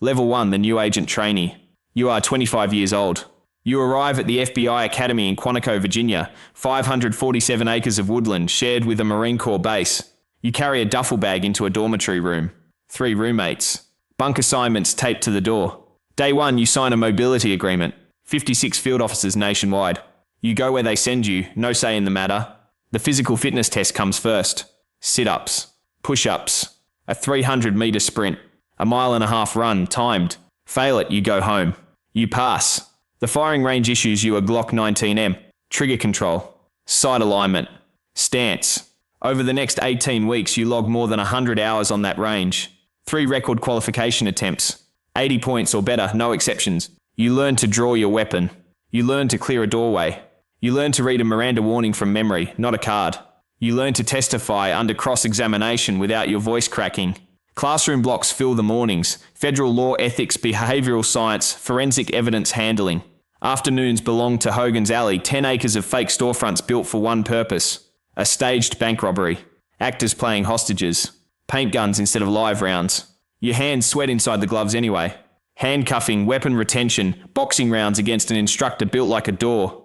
Level 1, the new agent trainee. You are 25 years old. You arrive at the FBI Academy in Quantico, Virginia, 547 acres of woodland shared with a Marine Corps base. You carry a duffel bag into a dormitory room. 3 roommates. Bunk assignments taped to the door. Day 1, you sign a mobility agreement. 56 field officers nationwide. You go where they send you, no say in the matter. The physical fitness test comes first. Sit-ups, push-ups, a 300-metre sprint, a 1.5-mile run, timed. Fail it, you go home. You pass. The firing range issues you a Glock 19M. Trigger control, sight alignment, stance. Over the next 18 weeks, you log more than 100 hours on that range. 3 record qualification attempts. 80 points or better, no exceptions. You learn to draw your weapon. You learn to clear a doorway. You learn to read a Miranda warning from memory, not a card. You learn to testify under cross-examination without your voice cracking. Classroom blocks fill the mornings. Federal law, ethics, behavioral science, forensic evidence handling. Afternoons belong to Hogan's Alley, 10 acres of fake storefronts built for one purpose. A staged bank robbery. Actors playing hostages. Paint guns instead of live rounds. Your hands sweat inside the gloves anyway. Handcuffing, weapon retention, boxing rounds against an instructor built like a door.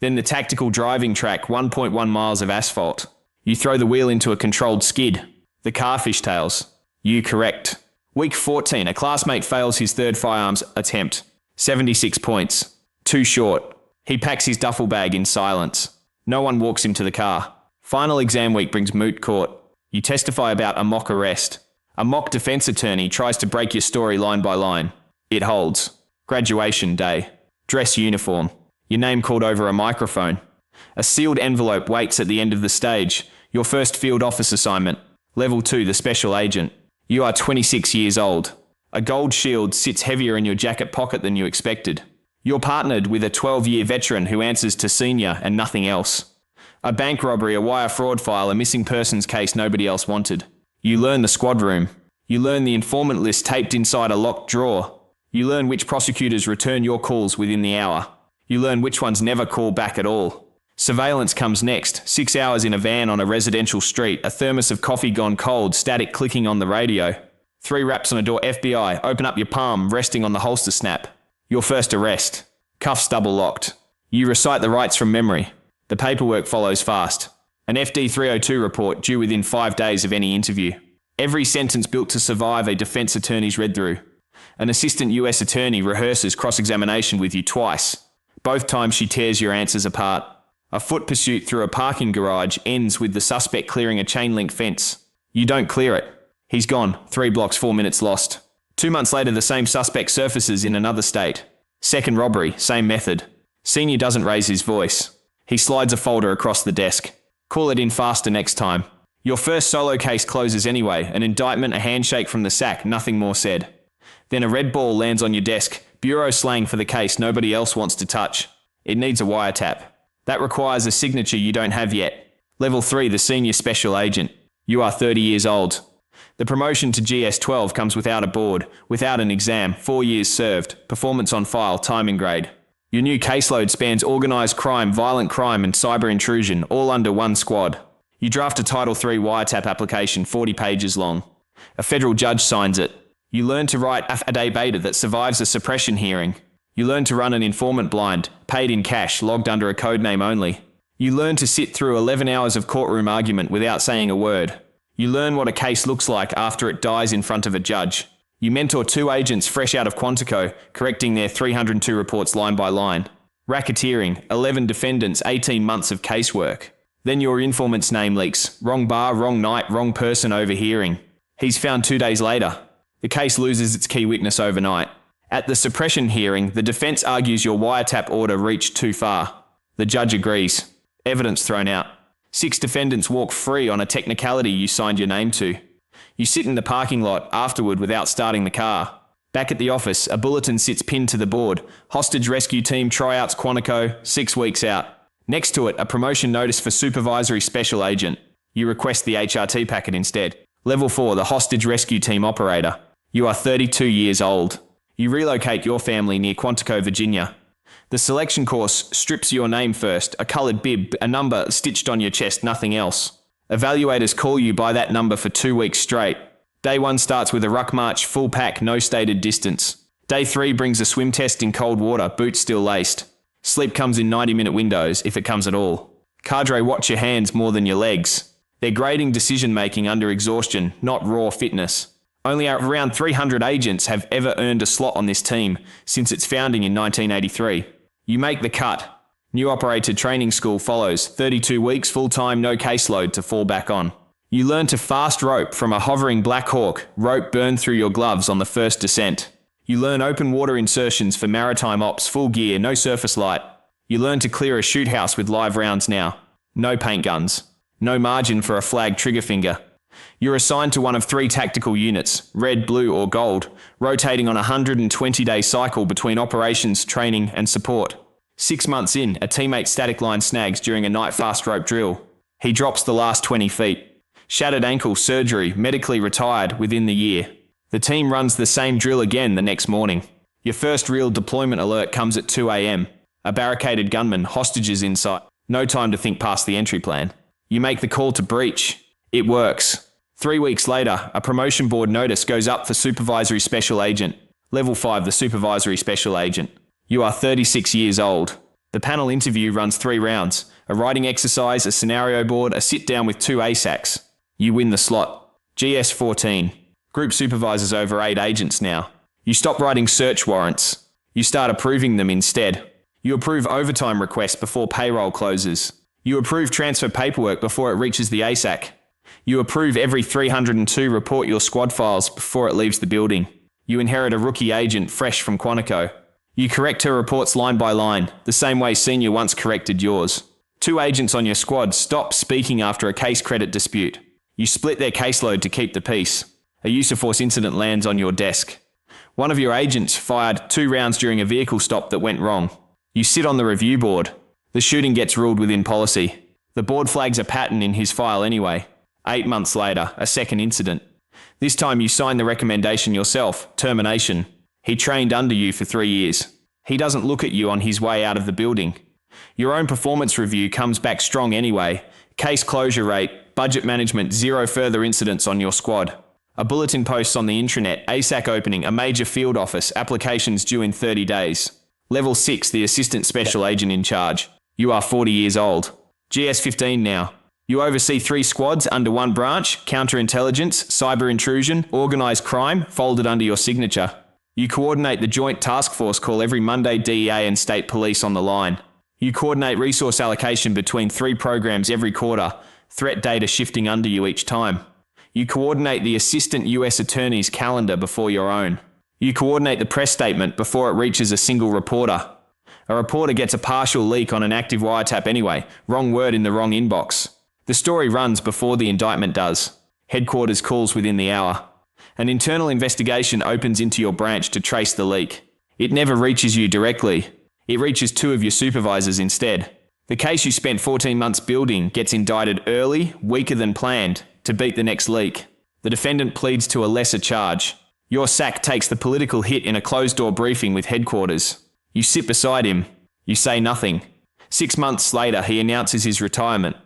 Then the tactical driving track, 1.1 miles of asphalt. You throw the wheel into a controlled skid. The car fishtails. You correct. Week 14, a classmate fails his 3rd firearms attempt. 76 points. Too short. He packs his duffel bag in silence. No one walks him to the car. Final exam week brings moot court. You testify about a mock arrest. A mock defense attorney tries to break your story line by line. It holds. Graduation day. Dress uniform. Your name called over a microphone. A sealed envelope waits at the end of the stage. Your first field office assignment. Level 2, the special agent. You are 26 years old. A gold shield sits heavier in your jacket pocket than you expected. You're partnered with a 12-year veteran who answers to senior and nothing else. A bank robbery, a wire fraud file, a missing persons case nobody else wanted. You learn the squad room. You learn the informant list taped inside a locked drawer. You learn which prosecutors return your calls within the hour. You learn which ones never call back at all. Surveillance comes next. 6 hours in a van on a residential street, a thermos of coffee gone cold, static clicking on the radio. 3 raps on a door, FBI, open up your palm, resting on the holster snap. Your first arrest. Cuffs double locked. You recite the rights from memory. The paperwork follows fast. An FD 302 report due within 5 days of any interview. Every sentence built to survive a defense attorney's read through. An assistant US attorney rehearses cross-examination with you twice. Both times she tears your answers apart. A foot pursuit through a parking garage ends with the suspect clearing a chain-link fence. You don't clear it. He's gone. 3 blocks, 4 minutes lost. 2 months later, the same suspect surfaces in another state. Second robbery, same method. Senior doesn't raise his voice. He slides a folder across the desk. Call it in faster next time. Your first solo case closes anyway. An indictment, a handshake from the sack, nothing more said. Then a red ball lands on your desk. Bureau slang for the case nobody else wants to touch. It needs a wiretap. That requires a signature you don't have yet. Level 3, the senior special agent. You are 30 years old. The promotion to GS-12 comes without a board, without an exam, 4 years served, performance on file, timing grade. Your new caseload spans organised crime, violent crime and cyber intrusion, all under one squad. You draft a Title III wiretap application 40 pages long. A federal judge signs it. You learn to write affidavit that survives a suppression hearing. You learn to run an informant blind, paid in cash, logged under a code name only. You learn to sit through 11 hours of courtroom argument without saying a word. You learn what a case looks like after it dies in front of a judge. You mentor 2 agents fresh out of Quantico, correcting their 302 reports line by line. Racketeering, 11 defendants, 18 months of casework. Then your informant's name leaks. Wrong bar, wrong night, wrong person overhearing. He's found 2 days later. The case loses its key witness overnight. At the suppression hearing, the defense argues your wiretap order reached too far. The judge agrees. Evidence thrown out. 6 defendants walk free on a technicality you signed your name to. You sit in the parking lot afterward without starting the car. Back at the office, a bulletin sits pinned to the board. Hostage rescue team tryouts Quantico, 6 weeks out. Next to it, a promotion notice for supervisory special agent. You request the HRT packet instead. Level 4, the hostage rescue team operator. You are 32 years old. You relocate your family near Quantico, Virginia. The selection course strips your name first, a coloured bib, a number stitched on your chest, nothing else. Evaluators call you by that number for 2 weeks straight. Day 1 starts with a ruck march, full pack, no stated distance. Day 3 brings a swim test in cold water, boots still laced. Sleep comes in 90-minute windows, if it comes at all. Cadre watch your hands more than your legs. They're grading decision-making under exhaustion, not raw fitness. Only around 300 agents have ever earned a slot on this team since its founding in 1983. You make the cut. New operator training school follows, 32 weeks full-time, no caseload to fall back on. You learn to fast rope from a hovering Black Hawk, rope burned through your gloves on the first descent. You learn open water insertions for maritime ops, full gear, no surface light. You learn to clear a shoot house with live rounds now. No paint guns. No margin for a flag trigger finger. You're assigned to one of 3 tactical units, red, blue or gold, rotating on a 120-day cycle between operations, training and support. 6 months in, a teammate static line snags during a night fast rope drill. He drops the last 20 feet. Shattered ankle, surgery, medically retired within the year. The team runs the same drill again the next morning. Your first real deployment alert comes at 2 a.m. A barricaded gunman, hostages in sight. No time to think past the entry plan. You make the call to breach. It works. 3 weeks later, a promotion board notice goes up for Supervisory Special Agent. Level 5, the Supervisory Special Agent. You are 36 years old. The panel interview runs 3 rounds. A writing exercise, a scenario board, a sit-down with 2 ASACs. You win the slot. GS-14. Group supervisors over 8 agents now. You stop writing search warrants. You start approving them instead. You approve overtime requests before payroll closes. You approve transfer paperwork before it reaches the ASAC. You approve every 302 report your squad files before it leaves the building. You inherit a rookie agent fresh from Quantico. You correct her reports line by line, the same way Senior once corrected yours. 2 agents on your squad stop speaking after a case credit dispute. You split their caseload to keep the peace. A use of force incident lands on your desk. One of your agents fired 2 rounds during a vehicle stop that went wrong. You sit on the review board. The shooting gets ruled within policy. The board flags a pattern in his file anyway. 8 months later, a second incident. This time you sign the recommendation yourself, termination. He trained under you for 3 years. He doesn't look at you on his way out of the building. Your own performance review comes back strong anyway. Case closure rate, budget management, 0 further incidents on your squad. A bulletin posts on the intranet, ASAC opening, a major field office, applications due in 30 days. Level 6, the Assistant Special Agent in charge. You are 40 years old. GS-15 now. You oversee 3 squads under 1 branch, counterintelligence, cyber intrusion, organised crime, folded under your signature. You coordinate the Joint Task Force call every Monday, DEA and State Police on the line. You coordinate resource allocation between 3 programs every quarter, threat data shifting under you each time. You coordinate the Assistant US Attorney's calendar before your own. You coordinate the press statement before it reaches a single reporter. A reporter gets a partial leak on an active wiretap anyway, wrong word in the wrong inbox. The story runs before the indictment does. Headquarters calls within the hour. An internal investigation opens into your branch to trace the leak. It never reaches you directly. It reaches 2 of your supervisors instead. The case you spent 14 months building gets indicted early, weaker than planned, to beat the next leak. The defendant pleads to a lesser charge. Your SAC takes the political hit in a closed-door briefing with headquarters. You sit beside him. You say nothing. 6 months later, he announces his retirement.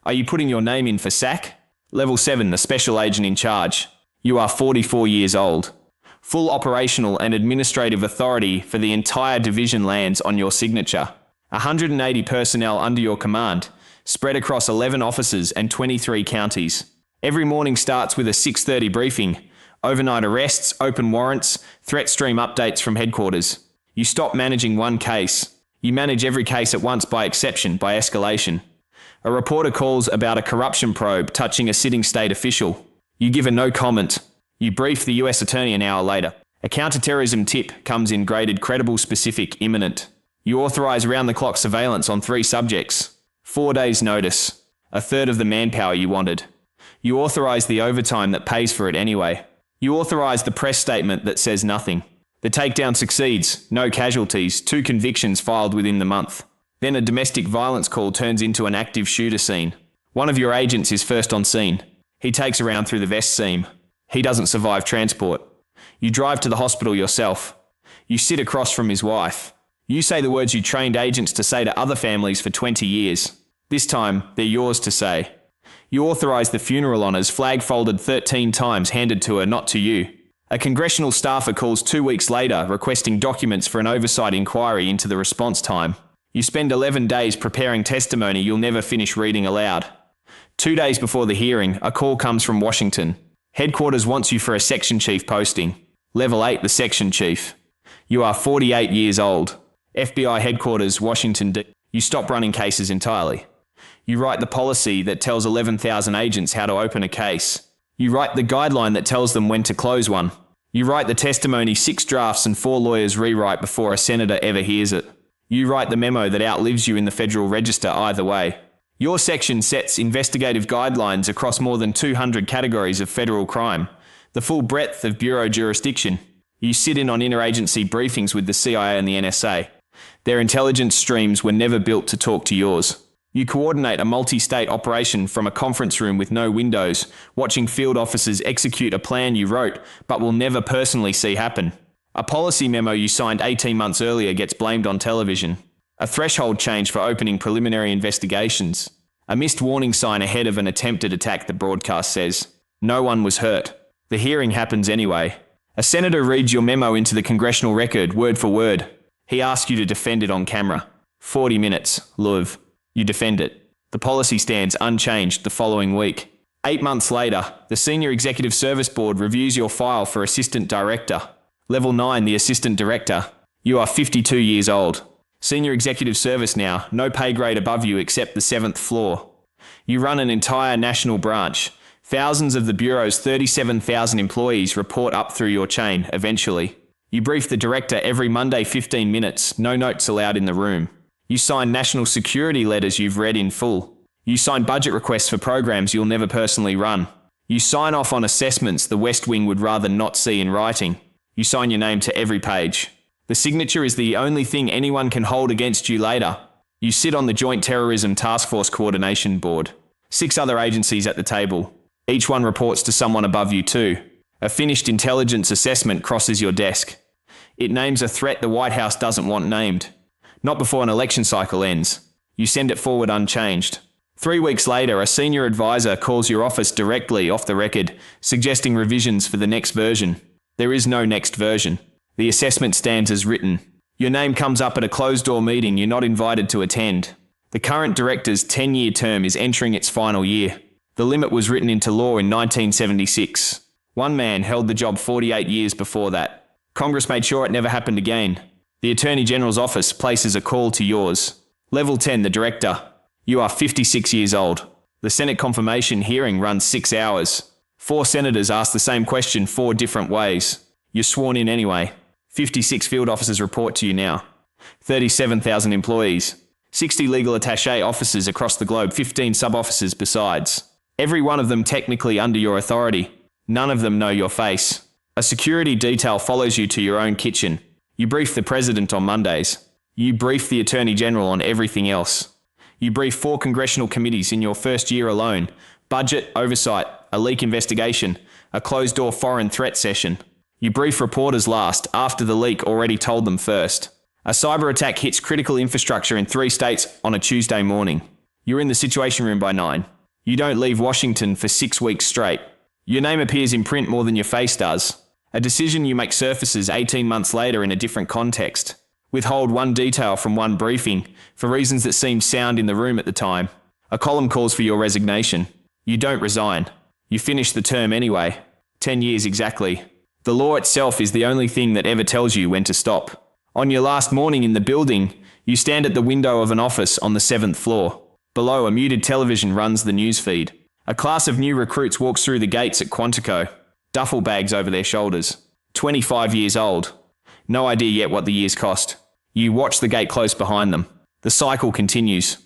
Are you putting your name in for SAC? Level 7, the Special Agent in charge. You are 44 years old. Full operational and administrative authority for the entire division lands on your signature. 180 personnel under your command, spread across 11 offices and 23 counties. Every morning starts with a 6:30 briefing. Overnight arrests, open warrants, threat stream updates from headquarters. You stop managing one case. You manage every case at once by exception, by escalation. A reporter calls about a corruption probe touching a sitting state official. You give a no comment. You brief the US Attorney an hour later. A counterterrorism tip comes in graded credible, specific, imminent. You authorize round-the-clock surveillance on 3 subjects. 4 days' notice. A third of the manpower you wanted. You authorize the overtime that pays for it anyway. You authorize the press statement that says nothing. The takedown succeeds, no casualties, 2 convictions filed within the month. Then a domestic violence call turns into an active shooter scene. One of your agents is first on scene. He takes a round through the vest seam. He doesn't survive transport. You drive to the hospital yourself. You sit across from his wife. You say the words you trained agents to say to other families for 20 years. This time, they're yours to say. You authorize the funeral honors, flag folded 13 times, handed to her, not to you. A congressional staffer calls 2 weeks later, requesting documents for an oversight inquiry into the response time. You spend 11 days preparing testimony you'll never finish reading aloud. 2 days before the hearing, a call comes from Washington. Headquarters wants you for a section chief posting. Level 8, the section chief. You are 48 years old. FBI headquarters, Washington, D. You stop running cases entirely. You write the policy that tells 11,000 agents how to open a case. You write the guideline that tells them when to close one. You write the testimony 6 drafts and 4 lawyers rewrite before a senator ever hears it. You write the memo that outlives you in the Federal Register either way. Your section sets investigative guidelines across more than 200 categories of federal crime, the full breadth of bureau jurisdiction. You sit in on interagency briefings with the CIA and the NSA. Their intelligence streams were never built to talk to yours. You coordinate a multi-state operation from a conference room with no windows, watching field officers execute a plan you wrote but will never personally see happen. A policy memo you signed 18 months earlier gets blamed on television. A threshold change for opening preliminary investigations. A missed warning sign ahead of an attempted attack, the broadcast says. No one was hurt. The hearing happens anyway. A senator reads your memo into the congressional record, word for word. He asks you to defend it on camera. 40 minutes, Luv. You defend it. The policy stands unchanged the following week. 8 months later, the Senior Executive Service Board reviews your file for Assistant Director. Level 9, the Assistant Director. You are 52 years old. Senior Executive Service now, no pay grade above you except the 7th floor. You run an entire national branch. Thousands of the Bureau's 37,000 employees report up through your chain, eventually. You brief the director every Monday 15 minutes, no notes allowed in the room. You sign national security letters you've read in full. You sign budget requests for programs you'll never personally run. You sign off on assessments the West Wing would rather not see in writing. You sign your name to every page. The signature is the only thing anyone can hold against you later. You sit on the Joint Terrorism Task Force Coordination Board. 6 other agencies at the table. Each one reports to someone above you too. A finished intelligence assessment crosses your desk. It names a threat the White House doesn't want named. Not before an election cycle ends. You send it forward unchanged. 3 weeks later, a senior advisor calls your office directly off the record, suggesting revisions for the next version. There is no next version. The assessment stands as written. Your name comes up at a closed-door meeting you're not invited to attend. The current director's 10-year term is entering its final year. The limit was written into law in 1976. One man held the job 48 years before that. Congress made sure it never happened again. The Attorney General's office places a call to yours. Level 10, the director. You are 56 years old. The Senate confirmation hearing runs 6 hours. 4 senators ask the same question 4 different ways. You're sworn in anyway. 56 field officers report to you now. 37,000 employees. 60 legal attaché offices across the globe, 15 sub-officers besides. Every one of them technically under your authority. None of them know your face. A security detail follows you to your own kitchen. You brief the president on Mondays. You brief the Attorney General on everything else. You brief 4 congressional committees in your first year alone. Budget, oversight, a leak investigation, a closed-door foreign threat session. You brief reporters last, after the leak already told them first. A cyber attack hits critical infrastructure in 3 states on a Tuesday morning. You're in the Situation Room by 9. You don't leave Washington for 6 weeks straight. Your name appears in print more than your face does. A decision you make surfaces 18 months later in a different context. Withhold one detail from one briefing for reasons that seemed sound in the room at the time. A column calls for your resignation. You don't resign. You finish the term anyway. 10 years exactly. The law itself is the only thing that ever tells you when to stop. On your last morning in the building, you stand at the window of an office on the 7th floor. Below, a muted television runs the news feed. A class of new recruits walks through the gates at Quantico, duffel bags over their shoulders. 25 years old. No idea yet what the years cost. You watch the gate close behind them. The cycle continues.